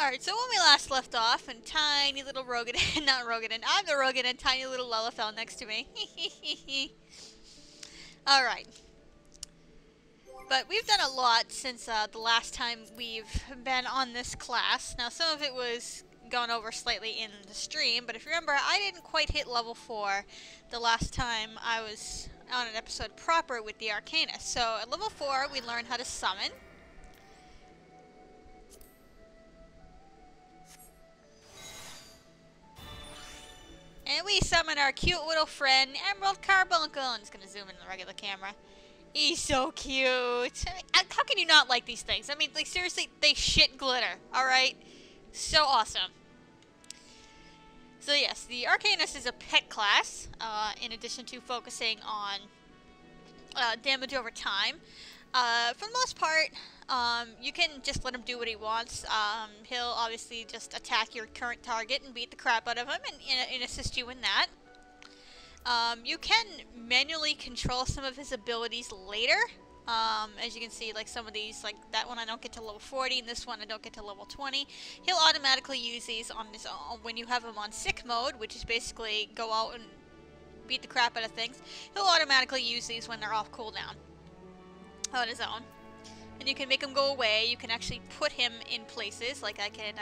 Alright, so when we last left off, and tiny little Rogadin, not Rogadin, I'm the Rogadin, tiny little Lella fell next to me. Alright. But we've done a lot since the last time we've been on this class. Now, some of it was gone over slightly in the stream, but if you remember, I didn't quite hit level 4 the last time I was on an episode proper with the Arcanist. So, at level 4, we learned how to summon. And we summon our cute little friend, Emerald Carbuncle. I'm just going to zoom in the regular camera. He's so cute. I mean, how can you not like these things? I mean, like, seriously, they shit glitter, alright? So awesome. So yes, the Arcanist is a pet class, in addition to focusing on damage over time. For the most part, you can just let him do what he wants. He'll obviously just attack your current target and beat the crap out of him and assist you in that. You can manually control some of his abilities later. As you can see, like some of these, like that one I don't get to level 40, and this one I don't get to level 20. He'll automatically use these on his own when you have him on sick mode, which is basically go out and beat the crap out of things. He'll automatically use these when they're off cooldown on his own. And you can make him go away. You can actually put him in places, like I can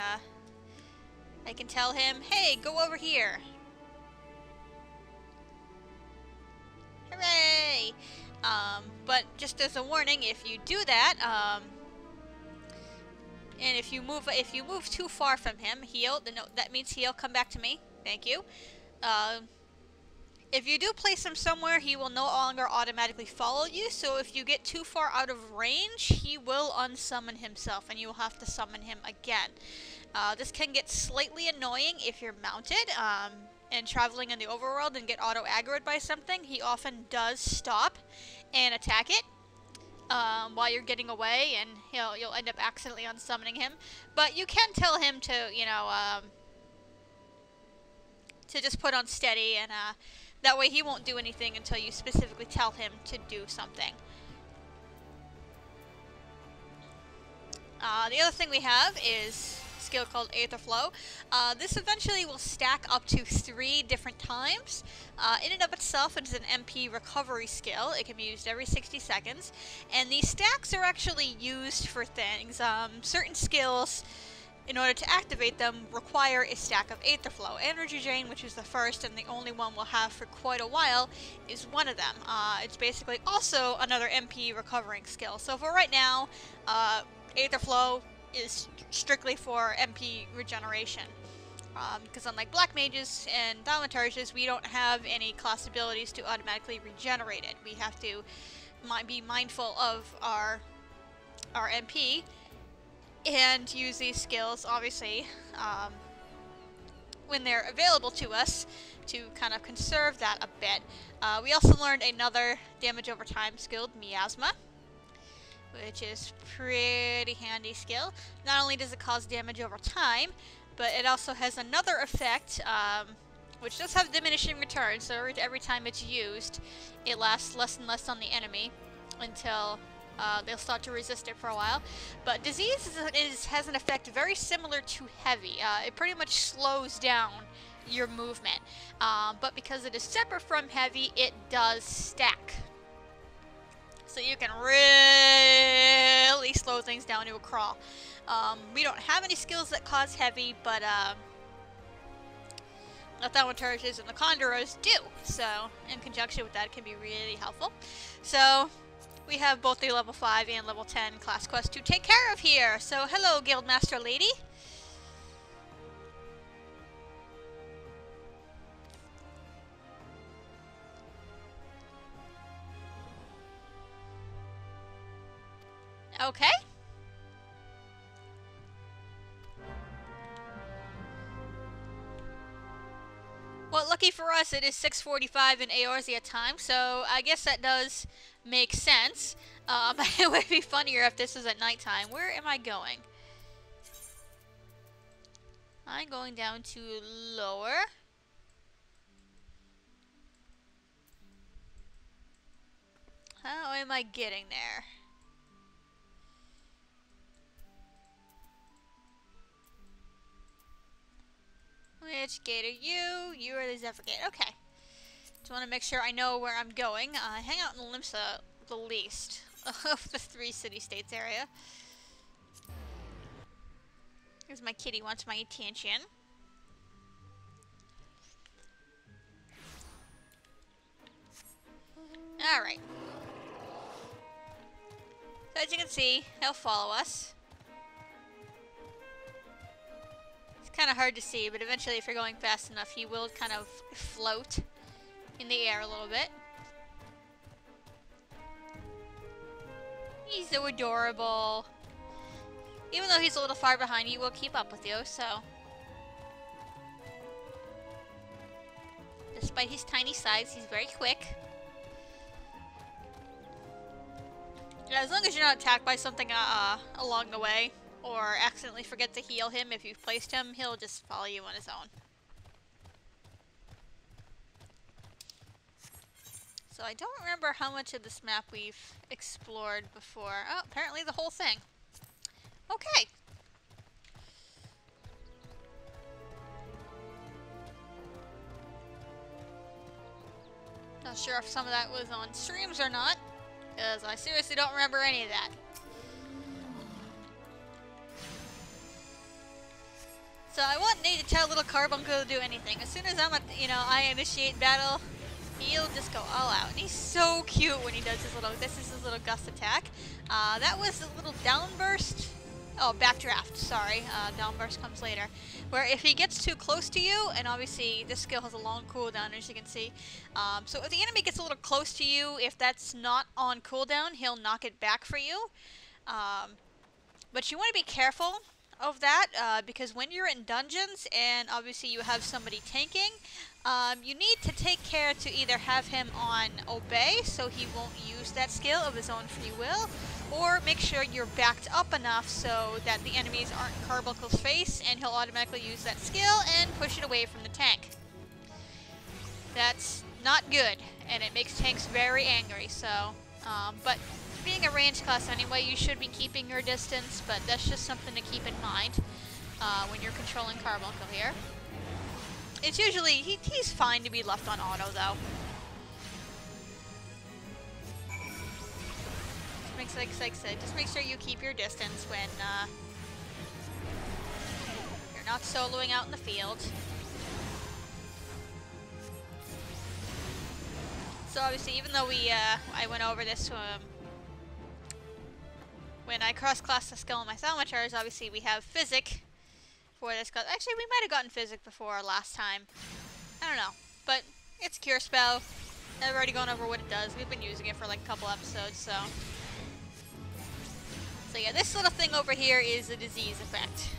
tell him, hey, go over here. Hooray! But just as a warning, if you do that, and if you move too far from him, that means he'll come back to me. Thank you. If you do place him somewhere, he will no longer automatically follow you, so if you get too far out of range, he will unsummon himself, and you will have to summon him again. This can get slightly annoying if you're mounted, and traveling in the overworld and get auto-aggroed by something. He often does stop and attack it while you're getting away, and you'll end up accidentally unsummoning him. But you can tell him to, you know, to just put on steady, and that way he won't do anything until you specifically tell him to do something. The other thing we have is a skill called Aetherflow. This eventually will stack up to 3 different times. In and of itself, it is an MP recovery skill. It can be used every 60 seconds. And these stacks are actually used for things. Certain skills, in order to activate them, require a stack of Aetherflow. Energy Drain, which is the first and the only one we'll have for quite a while, is one of them. It's basically also another MP recovering skill. So for right now, Aetherflow is strictly for MP regeneration. Because unlike Black Mages and Thaumaturges, we don't have any class abilities to automatically regenerate it. We have to be mindful of our MP and use these skills, obviously, when they're available to us, to kind of conserve that a bit. We also learned another damage over time skill, Miasma, which is pretty handy skill. Not only does it cause damage over time, but it also has another effect, which does have diminishing returns, so every time it's used, it lasts less and less on the enemy until they'll start to resist it for a while. But Disease has an effect very similar to Heavy. It pretty much slows down your movement, but because it is separate from Heavy, it does stack. So you can really slow things down to a crawl. We don't have any skills that cause Heavy, but the Thaumaturges and the Condorers do. So, in conjunction with that, it can be really helpful. So, we have both the level 5 and level 10 class quests to take care of here. So, hello, Guildmaster Lady. Okay. Well, lucky for us, it is 6:45 in Eorzea time, so I guess that does make sense. It would be funnier if this was at nighttime. Where am I going? I'm going down to lower. How am I getting there? Which gate are you? You are the Zephyr gate. Okay. Just want to make sure I know where I'm going. I hang out in Limsa the least of the 3 city-states area. Here's my kitty, wants my attention. Alright. So as you can see, he'll follow us. It's kind of hard to see, but eventually if you're going fast enough, he will kind of float in the air a little bit. He's so adorable. Even though he's a little far behind, he will keep up with you, so. Despite his tiny size, he's very quick. Yeah, as long as you're not attacked by something along the way, or accidentally forget to heal him if you've placed him, he'll just follow you on his own. So I don't remember how much of this map we've explored before. Oh, apparently the whole thing. Okay. Not sure if some of that was on streams or not, because I seriously don't remember any of that. So I want Nate to tell little Carbuncle to do anything. As soon as I'm at, I initiate battle, he'll just go all out. And he's so cute when he does his little, this is his little gust attack. That was a little downburst. Oh, backdraft, sorry. Downburst comes later. Where if he gets too close to you, and obviously this skill has a long cooldown, as you can see. So if the enemy gets a little close to you, if that's not on cooldown, he'll knock it back for you. But you want to be careful of that, because when you're in dungeons, and obviously you have somebody tanking, you need to take care to either have him on obey, so he won't use that skill of his own free will, or make sure you're backed up enough so that the enemies aren't in Carbuncle's face, and he'll automatically use that skill and push it away from the tank. That's not good, and it makes tanks very angry, so, but being a range class anyway, you should be keeping your distance, but that's just something to keep in mind when you're controlling Carbuncle here. It's usually, he's fine to be left on auto, though. Like I said, just make sure you keep your distance when you're not soloing out in the field. So obviously, even though I went over this when I cross-classed the skill on my Thaumaturge, obviously we have Physic for this class. Actually, we might have gotten Physic before last time. I don't know, but it's a cure spell. I've already gone over what it does. We've been using it for like a couple episodes, so. So yeah, this little thing over here is a disease effect.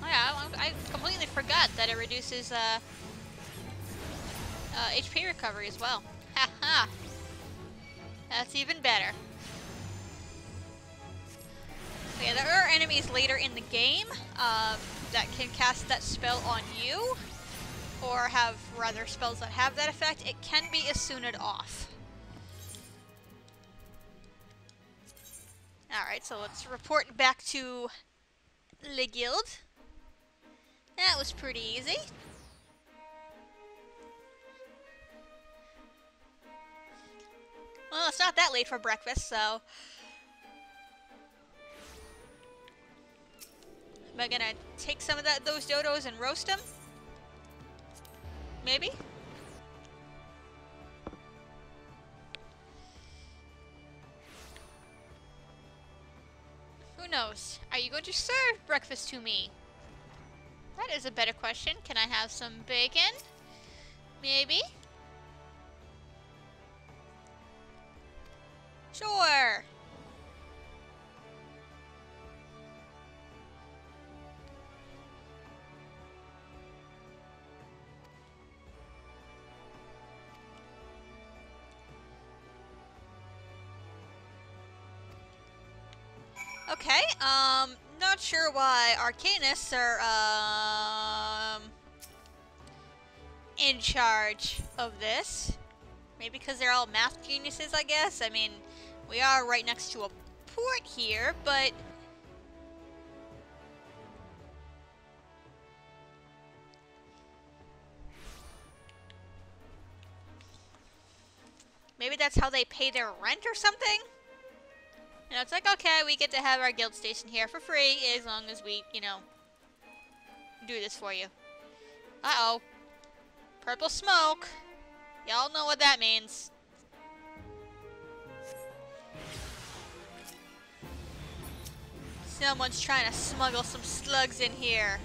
Oh yeah, I completely forgot that it reduces HP recovery as well. Haha! That's even better. So yeah, there are enemies later in the game that can cast that spell on you, or have rather spells that have that effect. It can be Asuna'd off. Alright, so let's report back to the guild. That was pretty easy. Well, it's not that late for breakfast, so. Am I gonna take some of those dodos and roast them? Maybe? Who knows? Are you going to serve breakfast to me? That is a better question. Can I have some bacon? Maybe? Sure! Okay, not sure why Arcanists are, in charge of this. Maybe because they're all math geniuses, I guess. I mean, we are right next to a port here, but... maybe that's how they pay their rent or something? You know, it's like, okay, we get to have our guild station here for free as long as we, you know, do this for you. Uh-oh. Purple smoke. Y'all know what that means. Someone's trying to smuggle some slugs in here.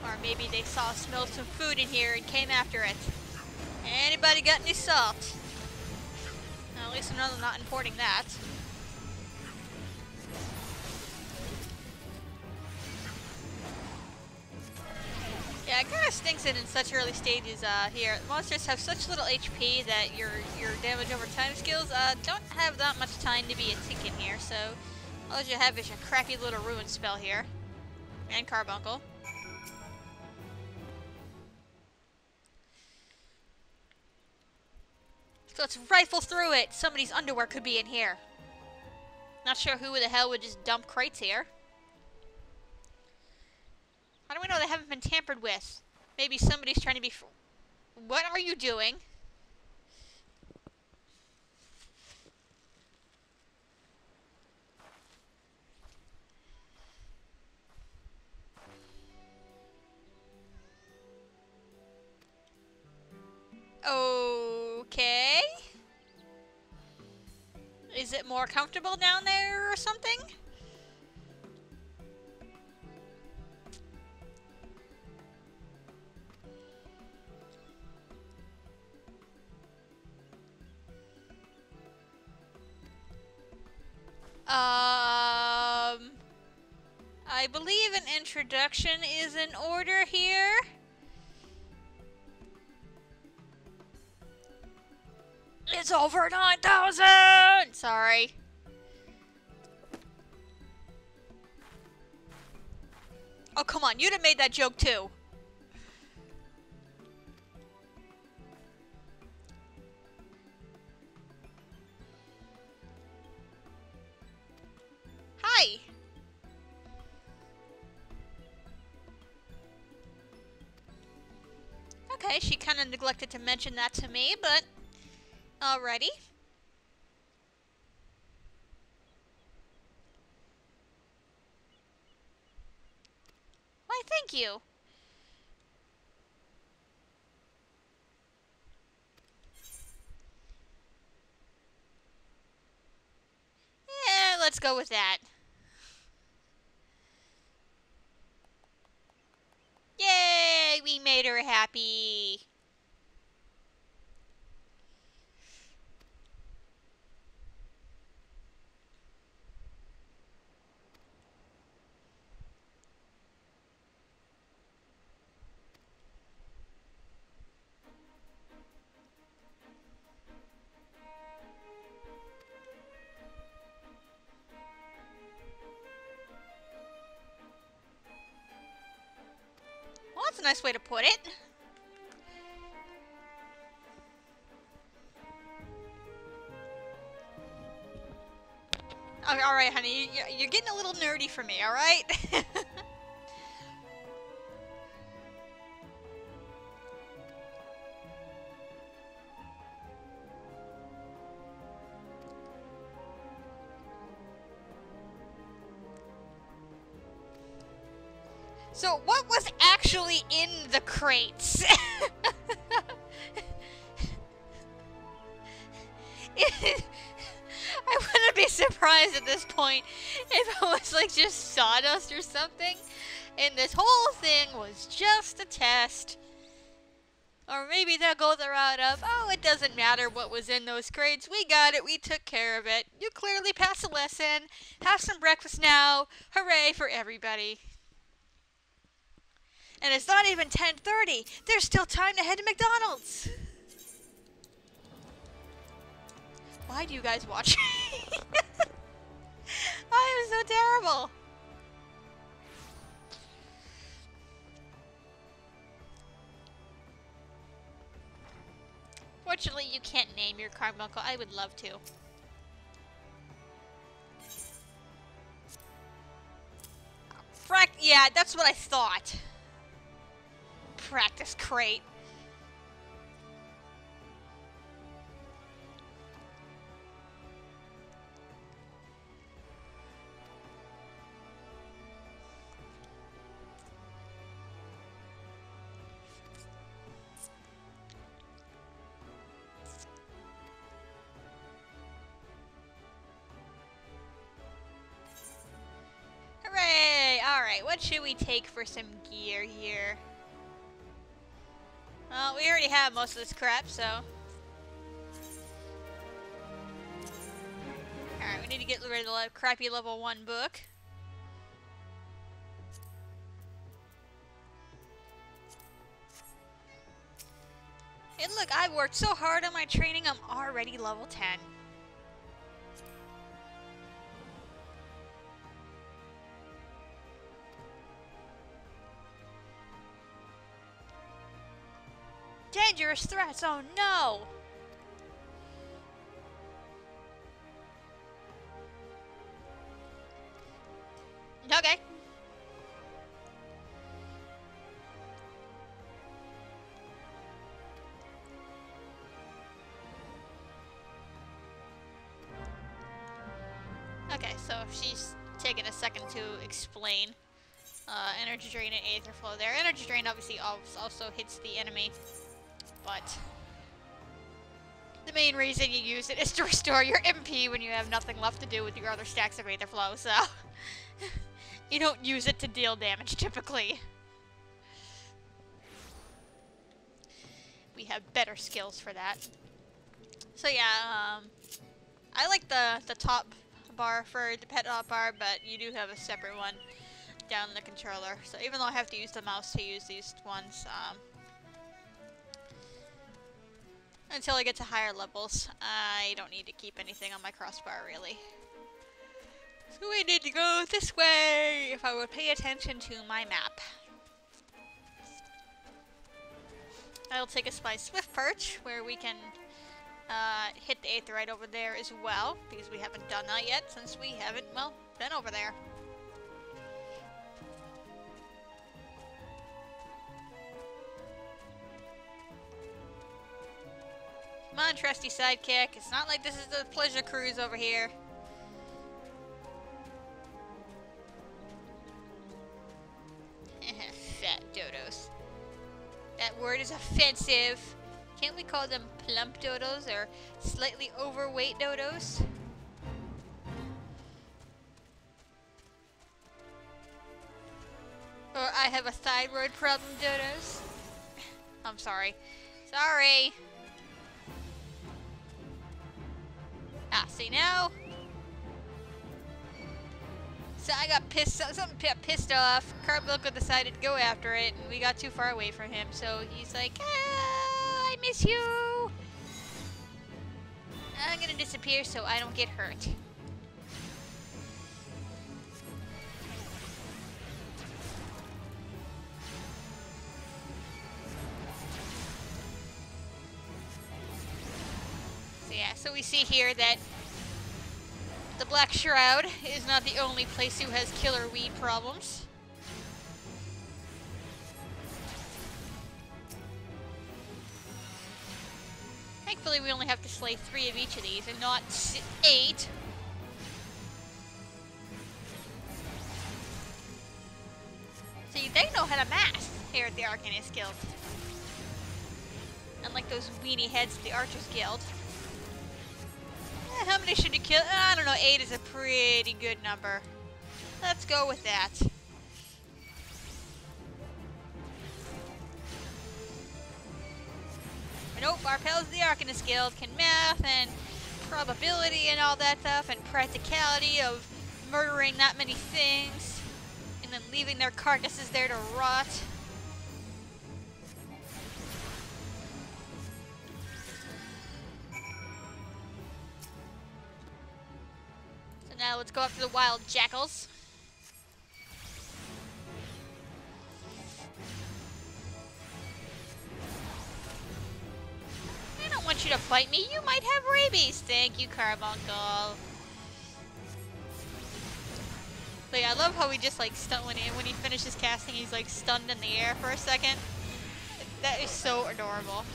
Or maybe they smelled some food in here and came after it. Anybody got any salt? Well, at least I'm not importing that. Yeah, it kind of stinks it in such early stages here. Monsters have such little HP that your damage over time skills don't have that much time to be a tick in here, so all you have is your crappy little ruin spell here. And Carbuncle. So let's rifle through it. Somebody's underwear could be in here. Not sure who the hell would just dump crates here. How do we know they haven't been tampered with? Maybe somebody's trying to be... what are you doing? Okay. Is it more comfortable down there or something? I believe an introduction is in order here. It's over 9,000! Sorry. Oh, come on. You'd have made that joke, too. Hi. Okay, she kind of neglected to mention that to me, but... alrighty. Why, thank you. Yeah, let's go with that. Yay, we made her happy. Well, that's a nice way to put it. Okay, alright, honey. You're getting a little nerdy for me, alright? So, what was actually in the crates? I wouldn't be surprised at this point if it was like just sawdust or something, and this whole thing was just a test. Or maybe they'll go the route of, oh, it doesn't matter what was in those crates. We got it. We took care of it. You clearly passed the lesson. Have some breakfast now. Hooray for everybody. And it's not even 10:30. There's still time to head to McDonald's. Why do you guys watch? I am so terrible. Unfortunately, you can't name your carbuncle. I would love to. Yeah, that's what I thought. Practice crate. Hooray! Alright, what should we take for some gear here? Well, we already have most of this crap, so... Alright, we need to get rid of the crappy level 1 book. And look, I've worked so hard on my training, I'm already level 10. Dangerous threats, oh no! Okay. Okay, so she's taking a second to explain. Energy drain and aether flow there. Energy drain obviously also hits the enemy, but the main reason you use it is to restore your MP when you have nothing left to do with your other stacks of aether flow, so you don't use it to deal damage typically. We have better skills for that. So yeah, I like the top bar for the pet bar, but you do have a separate one down in the controller. So even though I have to use the mouse to use these ones, until I get to higher levels, I don't need to keep anything on my crossbar really. So we need to go this way if I would pay attention to my map. I'll take us by Swift Perch, where we can hit the aetherite over there as well, because we haven't done that yet since we haven't, well, been over there. Come on, trusty sidekick. It's not like this is the pleasure cruise over here. Fat dodos. That word is offensive. Can't we call them plump dodos or slightly overweight dodos? Or I have a thyroid problem dodos? I'm sorry. Sorry. Ah, see now? So I got pissed off. Carbuncle decided to go after it, and we got too far away from him. So he's like, "Ah, I miss you. I'm gonna disappear so I don't get hurt." So yeah, so we see here that the Black Shroud is not the only place who has killer weed problems. Thankfully, we only have to slay 3 of each of these and not 8. See, they know how to math here at the Arcanist Guild. Unlike those weenie heads at the Archers Guild. How many should you kill? I don't know, 8 is a pretty good number. Let's go with that. Nope, our pals of the Arcanist Guild can math and probability and all that stuff and practicality of murdering that many things and then leaving their carcasses there to rot. Now let's go after the wild jackals. I don't want want you to bite me. You might have rabies. Thank you, Carbuncle. But yeah, I love how he just like stunned when he finishes casting. He's like stunned in the air for a second. That is so adorable.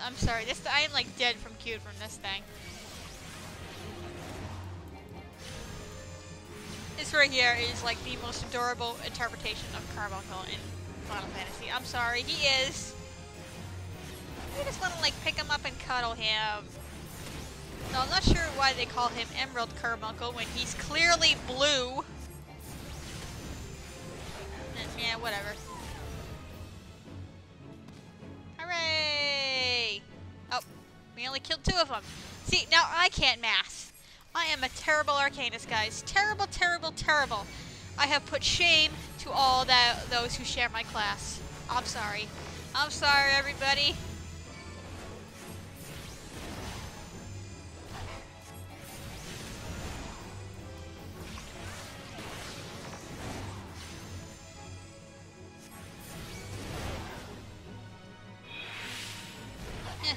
I'm sorry. I am like dead from cute from this thing. This right here is like the most adorable interpretation of Carbuncle in Final Fantasy. I'm sorry, he is. I just want to like pick him up and cuddle him. No, I'm not sure why they call him Emerald Carbuncle when he's clearly blue. Yeah, whatever. Hooray! Oh, we only killed 2 of them. See, now I can't math. I am a terrible Arcanist, guys. Terrible, terrible, terrible. I have put shame to all those who share my class. I'm sorry. I'm sorry, everybody.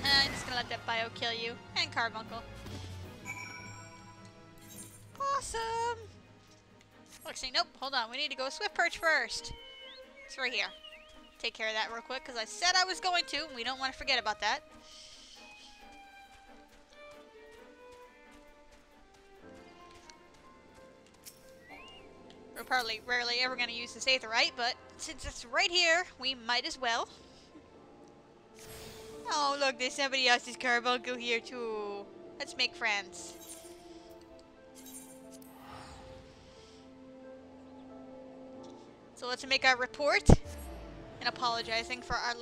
I'm just gonna let that bio kill you. And Carbuncle. Awesome! Actually, nope, hold on. We need to go Swift Perch first. It's right here. Take care of that real quick, because I said I was going to, and we don't want to forget about that. We're probably rarely ever going to use this Aetherite, but since it's right here, we might as well. Oh, look, there's somebody else's Carbuncle here, too. Let's make friends. So let's make our report, and apologizing for our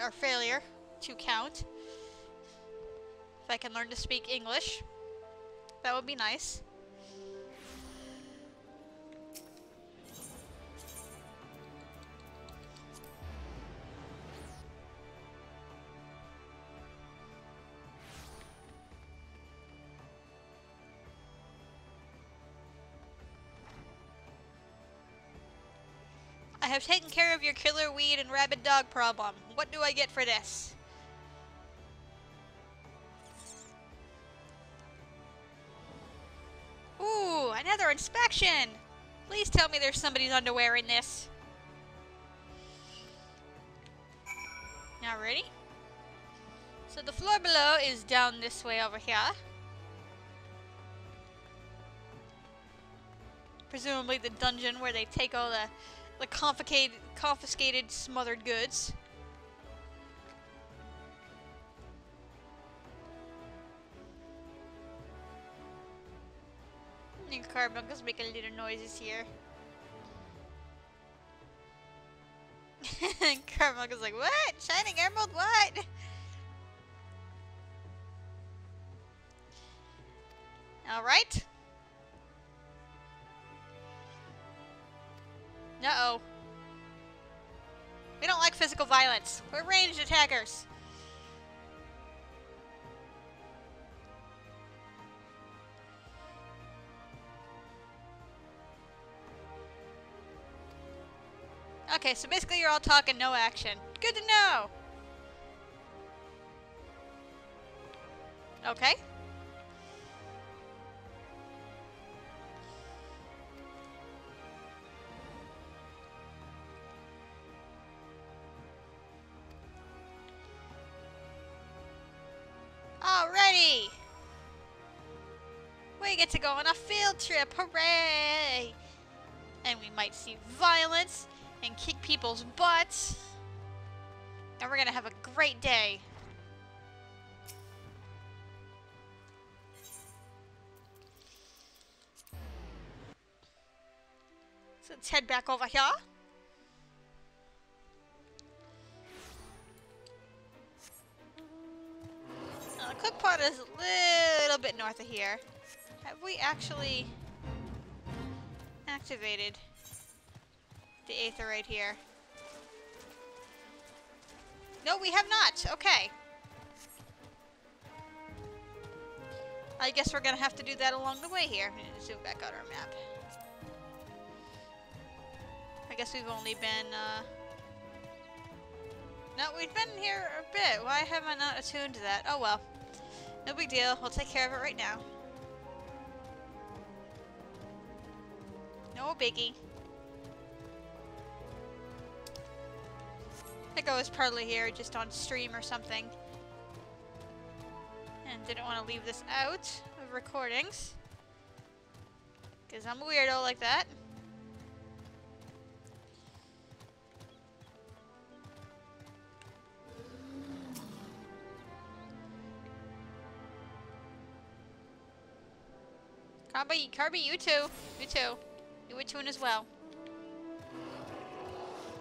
our failure to count. If I can learn to speak English, that would be nice. I have taken care of your killer weed and rabid dog problem. What do I get for this? Ooh, another inspection! Please tell me there's somebody's underwear in this. Now ready? So the floor below is down this way over here. Presumably the dungeon where they take all the confiscated, smothered goods. I think Carbuncle's making little noises here. Carbuncle's like, what? Shining Emerald, what? Alright. Uh-oh. We don't like physical violence. We're ranged attackers. Okay, so basically you're all talking, no action. Good to know! Okay. Alrighty! We get to go on a field trip, hooray! And we might see violence and kick people's butts. And we're gonna have a great day. So let's head back over here. The cook pot is a little bit north of here. Have we actually activated the Aetherite here? No, we have not. Okay. I guess we're gonna have to do that along the way here. We need to zoom back out our map. I guess we've only been, No, we've been here a bit. Why have I not attuned to that? Oh well. No big deal. We'll take care of it right now. No biggie. I think I was partly here just on stream or something. And didn't want to leave this out of recordings. Because I'm a weirdo like that. Kirby, you too. You too. You attune as well.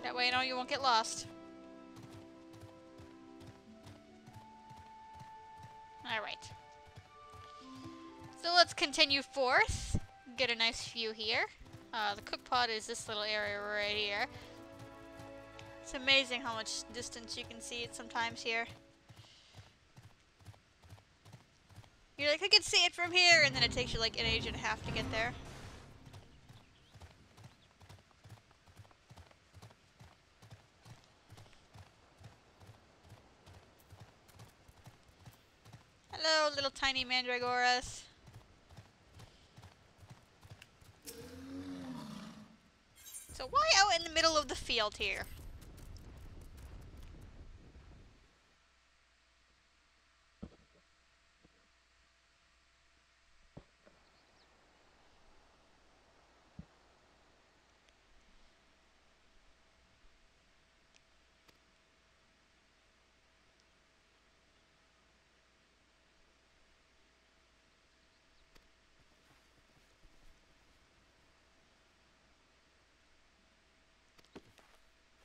That way I know you won't get lost. Alright. So let's continue forth. Get a nice view here. The cook pot is this little area right here. It's amazing how much distance you can see it sometimes here. You're like, I can see it from here, and then it takes you like an age and a half to get there. Hello, little tiny mandragoras. So why out in the middle of the field here?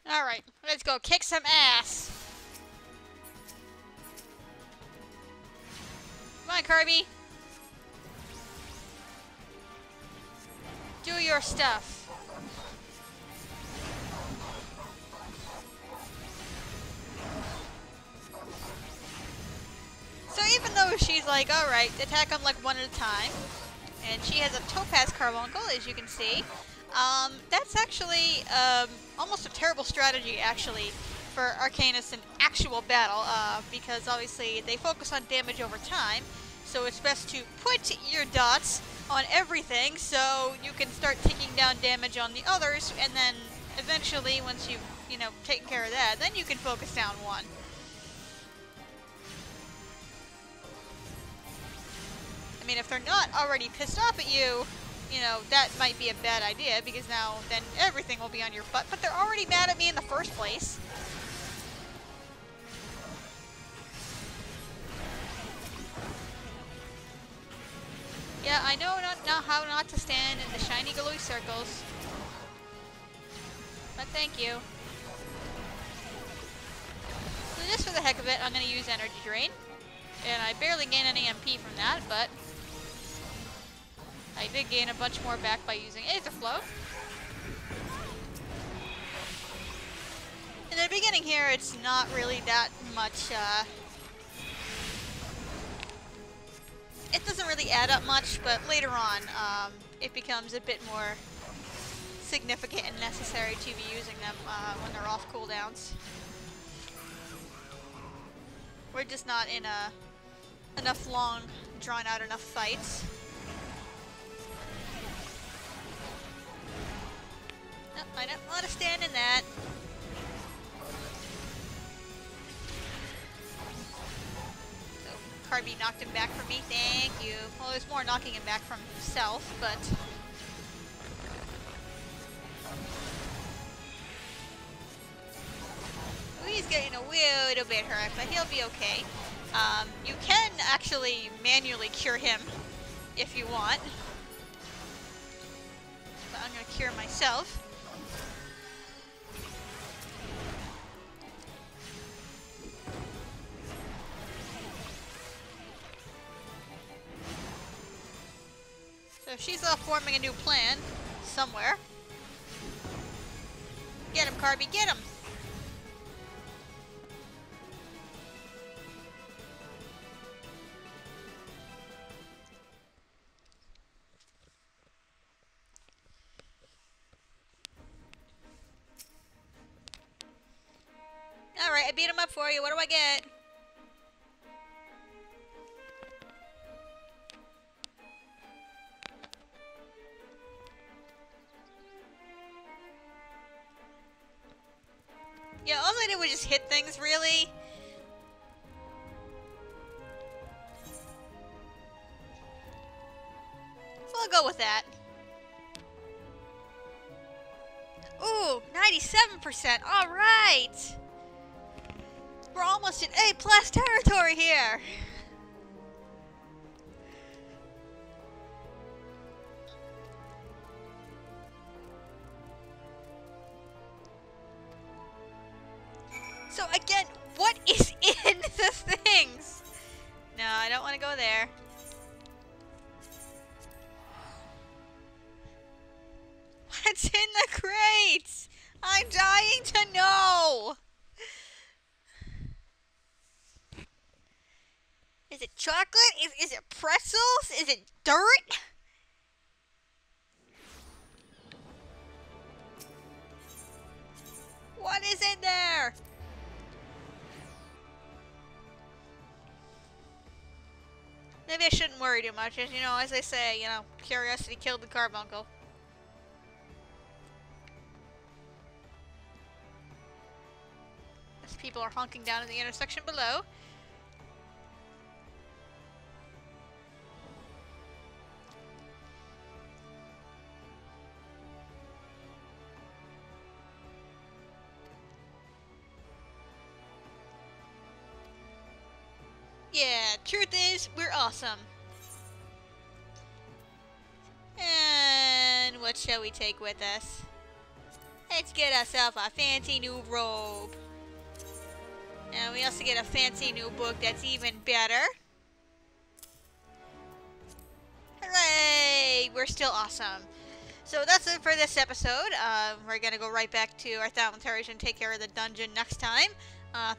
Alright, let's go kick some ass. Come on, Kirby. Do your stuff. So even though she's like, alright, attack them like one at a time, and she has a topaz carbuncle, as you can see, that's actually almost a terrible strategy, actually, for Arcanist in actual battle, because obviously they focus on damage over time, so it's best to put your dots on everything so you can start taking down damage on the others, and then eventually, once you've, you know, taken care of that, then you can focus down one. I mean, if they're not already pissed off at you, you know, that might be a bad idea, because now then everything will be on your butt, but they're already mad at me in the first place. Yeah, I know how not to stand in the shiny glowy circles. But thank you. So just for the heck of it, I'm going to use Energy Drain. And I barely gain any MP from that, but I did gain a bunch more back by using Aether Flow. In the beginning here, it's not really that much, it doesn't really add up much, but later on, it becomes a bit more significant and necessary to be using them when they're off cooldowns. We're just not in enough long, drawn out enough fights. Nope, I don't want to stand in that. Kirby knocked him back from me. Thank you. Well, there's more knocking him back from himself, but he's getting a little bit hurt, but he'll be okay. You can actually manually cure him if you want. But I'm going to cure myself. So she's off forming a new plan somewhere. Get him, Kirby, get him! Alright, I beat him up for you. What do I get? Yeah, all I did was just hit things, really. So I'll go with that. Ooh, 97%. All right. We're almost in A+ territory here. So again, what is in the things? No, I don't want to go there. What's in the crates? I'm dying to know. Is it chocolate? Is it pretzels? Is it dirt? What is in there? Maybe I shouldn't worry too much. As you know, as they say, you know, curiosity killed the carbuncle. As people are honking down in the intersection below. Yeah, truth is, we're awesome. And what shall we take with us? Let's get ourselves a fancy new robe. And we also get a fancy new book that's even better. Hooray! We're still awesome. So that's it for this episode. We're going to go right back to our Thaumaturge and take care of the dungeon next time.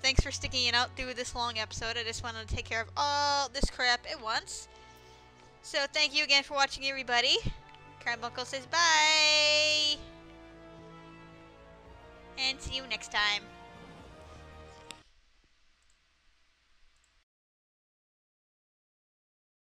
Thanks for sticking it out through this long episode. I just wanted to take care of all this crap at once. So thank you again for watching, everybody. Carbuncle says bye. And see you next time.